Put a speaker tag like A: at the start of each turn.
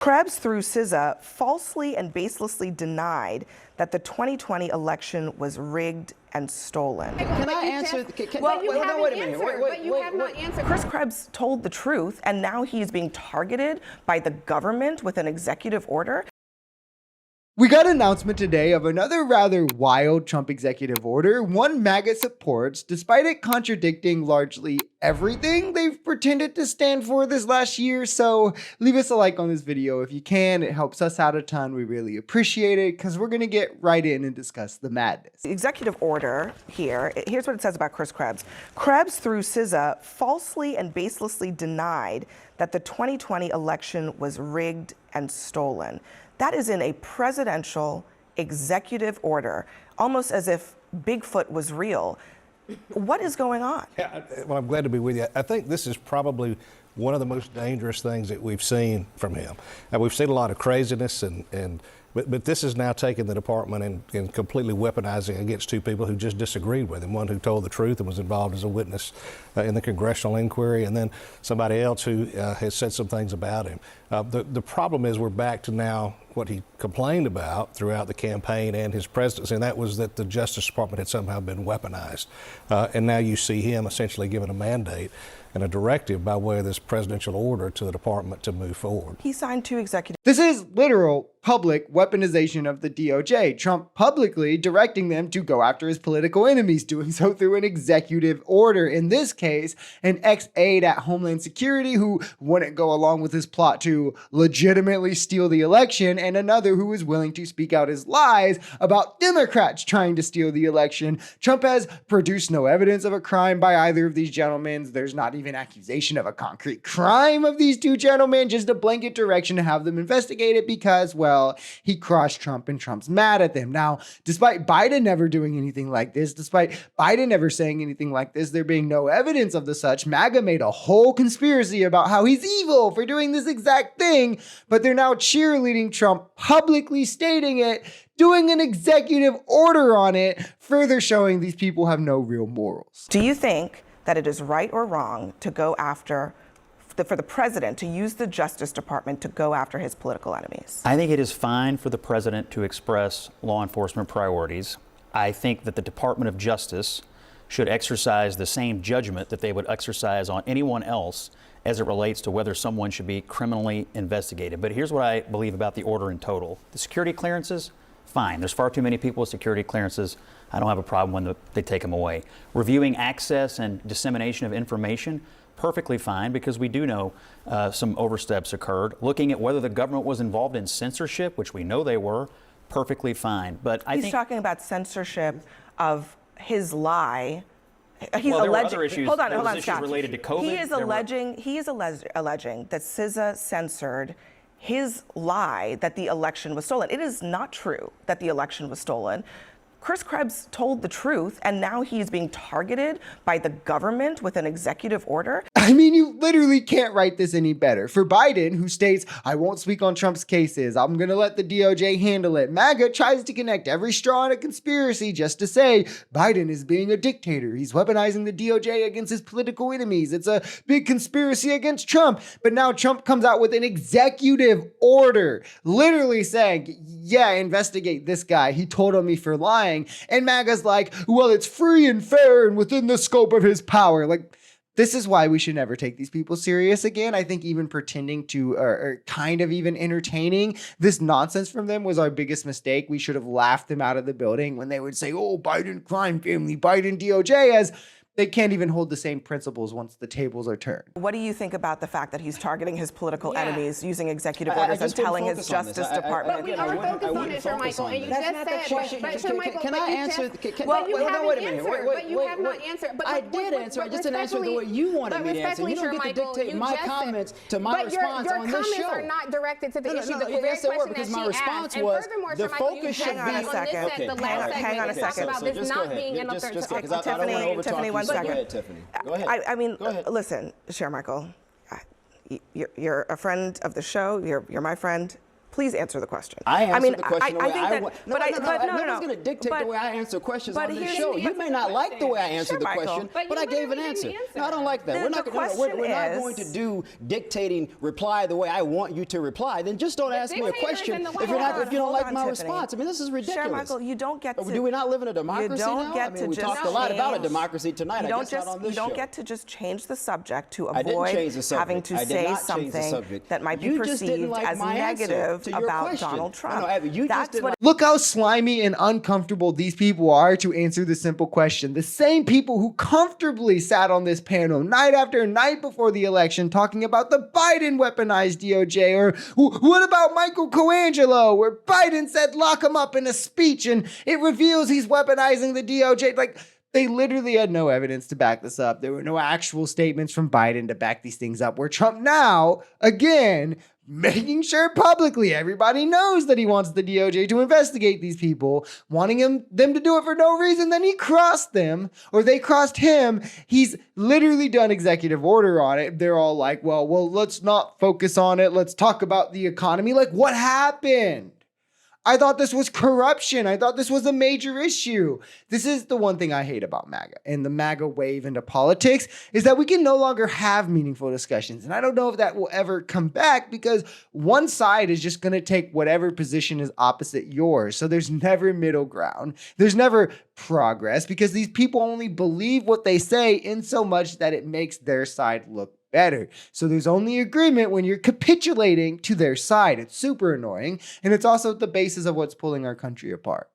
A: Krebs, through CISA, falsely and baselessly denied that the 2020 election was rigged and stolen.
B: Can I answer?
C: Well, you haven't
B: wait a minute.
C: answered, but you have not answered.
A: Chris Krebs told the truth, and now he's being targeted by the government with an executive order.
D: We got an announcement today of another rather wild Trump executive order, one MAGA supports, despite it contradicting largely everything they've pretended to stand for this last year. So leave us a like on this video if you can. It helps us out a ton. We really appreciate it because we're going to get right in and discuss the madness.
A: The executive order here, here's what it says about Chris Krebs. Krebs, through CISA, falsely and baselessly denied that the 2020 election was rigged and stolen. That is in a presidential executive order, almost as if Bigfoot was real. What is going on?
E: Yeah, well, I'm glad to be with you. I think this is probably one of the most dangerous things that we've seen from him. And we've seen a lot of craziness, but this is now taking the department and completely weaponizing against two people who just disagreed with him. One who told the truth and was involved as a witness in the congressional inquiry, and then somebody else who has said some things about him. The problem is we're back to now what he complained about throughout the campaign and his presidency, and that was that the Justice Department had somehow been weaponized. And now you see him essentially given a mandate and a directive by way of this presidential order to the department to move forward.
A: He signed 2 executive.
D: This is literal public weaponization of the DOJ. Trump publicly directing them to go after his political enemies, doing so through an executive order. In this case, an ex-aide at Homeland Security who wouldn't go along with his plot to legitimately steal the election, and another who was willing to speak out his lies about Democrats trying to steal the election. Trump has produced no evidence of a crime by either of these gentlemen. There's not even accusation of a concrete crime of these two gentlemen, just a blanket direction to have them investigated because, well, he crossed Trump and Trump's mad at them. Now, despite Biden never doing anything like this, despite Biden never saying anything like this, there being no evidence of the such, MAGA made a whole conspiracy about how he's evil for doing this exact thing, but they're now cheerleading Trump, publicly stating it, doing an executive order on it, further showing these people have no real morals.
A: Do you think that it is right or wrong to go after for the president to use the Justice Department to go after his political enemies?
F: I think it is fine for the president to express law enforcement priorities. I think that the Department of Justice should exercise the same judgment that they would exercise on anyone else as it relates to whether someone should be criminally investigated. But here's what I believe about the order in total. The security clearances, fine. There's far too many people with security clearances. I don't have a problem when they take them away. Reviewing access and dissemination of information, perfectly fine, because we do know some oversteps occurred. Looking at whether the government was involved in censorship, which we know they were, perfectly fine. But I think
A: he's talking about censorship of his lie. He's
F: well, there
A: alleging.
F: were other issues.
A: Hold on,
F: issues
A: Scott.
F: related to COVID.
A: He is alleging that CISA censored his lie that the election was stolen. It is not true that the election was stolen. Chris Krebs told the truth, and now he's being targeted by the government with an executive order.
D: I mean, you literally can't write this any better. For Biden, who states, I won't speak on Trump's cases, I'm going to let the DOJ handle it, MAGA tries to connect every straw in a conspiracy just to say Biden is being a dictator. He's weaponizing the DOJ against his political enemies. It's a big conspiracy against Trump. But now Trump comes out with an executive order, literally saying, yeah, investigate this guy. He told on me for lying. And MAGA's like, well, it's free and fair and within the scope of his power. Like, this is why we should never take these people serious again. I think even pretending to, or kind of even entertaining this nonsense from them was our biggest mistake. We should have laughed them out of the building when they would say, oh, Biden crime family, Biden DOJ, as they can't even hold the same principles once the tables are turned.
A: What do you think about the fact that he's targeting his political enemies using executive orders and telling his Justice Department?
C: But we are focused on it, Sir Michael, and you just said, but Sir Michael,
B: can I answer?
C: But you haven't answered. But you have not answered.
B: I did answer. I just didn't answer the way you wanted me to answer. You don't get to dictate my comments to my response on this show.
C: Your comments are not directed to the issue. The very
B: yes, they were,
C: question
B: because
C: that
B: my
C: she
B: response
C: asked.
B: was
C: And furthermore,
B: the
C: Sir Michael,
B: focus should be
C: on this set, the last
A: Hang on a
C: segment,
A: second.
C: about this not being an
A: Tiffany, 1 second.
B: Go ahead, Tiffany. Go ahead.
A: I mean, listen, Michael, you're a friend of the show. You're my friend. Please answer the question.
B: I answer the question the way
A: think
B: I
A: that,
B: want.
A: but
B: Nobody's going to dictate the way I answer questions on this show. You may not like the way I answered the question, but I gave an answer. No, I don't like that. We're not going to do dictating reply the way I want you to reply. Then just don't ask me a question if you don't like my response. I mean, this is ridiculous.
A: Michael, you don't get to.
B: Do we not live in a democracy now? I mean, we talked a lot about a democracy tonight. I guess not on this show.
A: You don't get to just change the subject to avoid having to say something that might be perceived as negative about Donald Trump.
D: Look how slimy and uncomfortable these people are to answer the simple question. The same people who comfortably sat on this panel night after night before the election talking about the Biden weaponized DOJ, or what about Michael Colangelo, where Biden said lock him up in a speech and it reveals he's weaponizing the DOJ. Like, they literally had no evidence to back this up. There were no actual statements from Biden to back these things up, where Trump now, again, making sure publicly everybody knows that he wants the DOJ to investigate these people, wanting them to do it for no reason. Then he crossed them, or they crossed him. He's literally done executive order on it. They're all like, well, let's not focus on it. Let's talk about the economy. Like, what happened? I thought this was corruption. I thought this was a major issue. This is the one thing I hate about MAGA and the MAGA wave into politics, is that we can no longer have meaningful discussions. And I don't know if that will ever come back, because one side is just going to take whatever position is opposite yours. So there's never middle ground. There's never progress, because these people only believe what they say in so much that it makes their side look better. So there's only agreement when you're capitulating to their side. It's super annoying. And it's also the basis of what's pulling our country apart.